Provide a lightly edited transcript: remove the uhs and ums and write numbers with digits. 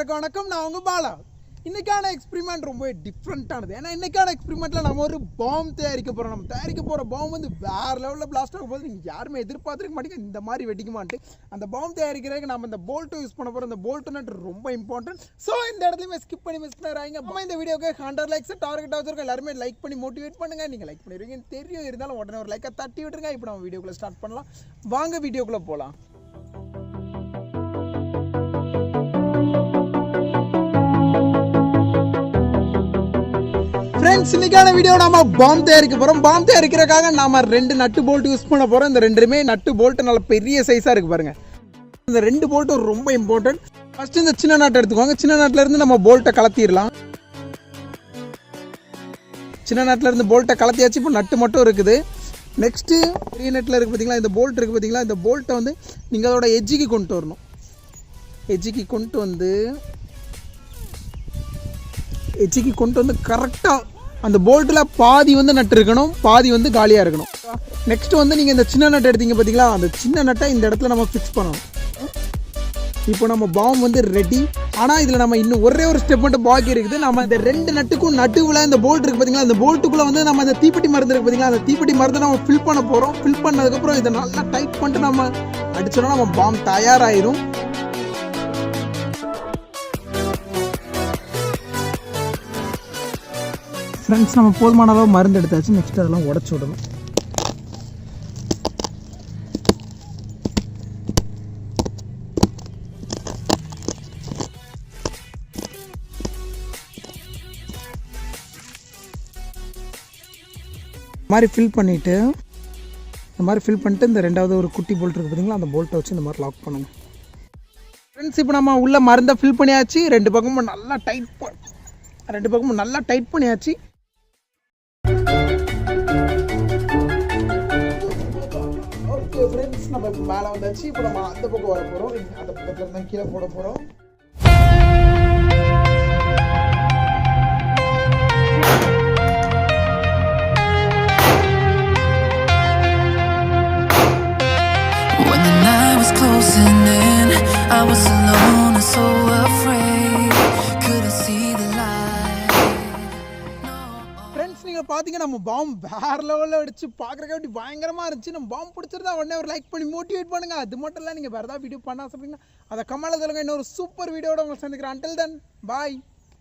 எல்லாருக்கும் வணக்கம். நான் உங்க பாலா. இன்னைக்கான எக்ஸ்பெரிமெண்ட் ரொம்ப டிஃப்ரெண்டானது. ஏன்னா இன்னைக்கான எக்ஸ்பெரிமெண்ட்ல நம்ம ஒரு பாம் தயாரிக்க போறோம். நம்ம தயாரிக்க போற பாம் வந்து வேற லெவலில் பிளாஸ்ட் ஆக போது. நீங்க யாருமே எதிர்பார்த்துருக்க மாட்டீங்க இந்த மாதிரி வெடிக்குமான்ட்டு. அந்த பாம் தயாரிக்கிறதுக்கு நம்ம இந்த போல்ட்டை யூஸ் பண்ண போறோம். இந்த போல்ட் நட் ரொம்ப இம்பார்ட்டன்ட். ஸோ இந்த இடத்துலயுமே ஸ்கிப் பண்ணி மிஸ் பண்ணாங்க. நம்ம இந்த வீடியோக்கு 100 லைக்ஸ் டார்கெட் வச்சிருக்கோம். எல்லாருமே லைக் பண்ணி மோட்டிவேட் பண்ணுங்க. நீங்க லைக் பண்ணிடுவீங்கன்னு தெரியும். இருந்தாலும் உடனே ஒரு லைக்கை தட்டி விட்டுருங்க. இப்போ நம்ம வீடியோக்குள்ள ஸ்டார்ட் பண்ணலாம். வாங்க வீடியோக்குள்ள போகலாம். ஃப்ரெண்ட்ஸ், இன்னைக்கான வீடியோ நாம பாம் தயாரிக்க போறோம். பாம் தயாரிக்கிறதுக்காக நாம 2 நட்டு போல்ட் யூஸ் பண்ண போறோம். இந்த ரெண்டுமே நட்டு போல்ட் நல்ல பெரிய சைஸா இருக்கு பாருங்க. இந்த 2 போல்ட்டும் ரொம்ப இம்பார்ட்டன்ட். ஃபர்ஸ்ட் இந்த சின்ன நட்டை எடுத்துக்கோங்க. சின்ன நட்டுல இருந்து நம்ம போல்ட்டை கலத்திடலாம். சின்ன நட்டுல இருந்து போல்ட்டை கலத்தியாச்சு. இப்போ நட்டு மட்டும் இருக்குது. நெக்ஸ்ட் பெரிய நட்டில் இருக்கு பார்த்தீங்களா, இந்த போல்ட் இருக்கு பார்த்தீங்களா, இந்த போல்ட்டை வந்து நீங்கள் அதோட எஜ்ஜுக்கு கொண்டு வரணும். எஜ்ஜுக்கு கொண்டு வந்து கரெக்டாக அந்த போல்ட்டில் பாதி வந்து நட்டு இருக்கணும், பாதி வந்து காலியாக இருக்கணும். நெக்ஸ்ட் வந்து நீங்கள் இந்த சின்ன நட்டை எடுத்தீங்க பார்த்தீங்களா, அந்த சின்ன நட்டை இந்த இடத்துல நம்ம ஃபிக்ஸ் பண்ணணும். இப்போ நம்ம பாம் வந்து ரெடி. ஆனால் இதில் நம்ம இன்னும் ஒரே ஒரு ஸ்டெப் மட்டும் பாக்கி இருக்குது. நம்ம இந்த 2 நட்டுக்கும் நடுவில் இந்த போல்ட் இருக்குது பார்த்தீங்களா, இந்த போல்ட்டுக்குள்ளே வந்து நம்ம இந்த தீப்பெட்டி மருந்து இருக்குது பார்த்தீங்களா, அந்த தீப்பெட்டி மருந்தை நம்ம ஃபில் பண்ண போகிறோம். ஃபில் பண்ணதுக்கப்புறம் இதை நல்லா டைட் பண்ணிட்டு நம்ம அடிச்சோன்னா நம்ம பாம் தயாராகிடும். ஃப்ரெண்ட்ஸ், நம்ம போதுமான அளவு மருந்து எடுத்தாச்சு. நெக்ஸ்ட் அதெல்லாம் உடச்சி விடணும். இந்த மாதிரி ஃபில் பண்ணிவிட்டு இந்த 2வது ஒரு குட்டி போல்ட் இருக்குது பார்த்தீங்களா, அந்த போல்ட்டை வச்சு இந்த மாதிரி லாக் பண்ணுங்க. ஃப்ரெண்ட்ஸ், இப்போ நம்ம உள்ள மருந்தை ஃபில் பண்ணியாச்சு. 2 பக்கமும் நல்லா டைட் பண்ணியாச்சு. ஓகே ஃப்ரெண்ட்ஸ், நம்ம இப்போ மேலே வந்தாச்சு. இப்போ நம்ம அந்த பக்கம் வர போகிறோம். அந்த பக்கத்தில் இருந்தால் கீழே போட போகிறோம். Closing in, I was alone and so afraid, couldn't see the light. Friends, நீங்கள் பார்த்தீங்க நம்ம பாம் வேற லெவலில் அடிச்சு பார்க்குறக்க அப்படி பயங்கரமாக இருந்துச்சு. நம்ம பாம் பிடிச்சிருந்தா உடனே ஒரு லைக் பண்ணி மோட்டிவேட் பண்ணுங்கள். அது மட்டும் இல்லை, நீங்கள் வேறு ஏதாவது வீடியோ பண்ண ஆசைப்பட்டீங்கன்னா அதை கமெண்ட்ல சொல்லுங்கள். இன்னொரு சூப்பர் வீடியோட உங்களை சந்திக்கிறேன். அன்டில் தென் பாய்.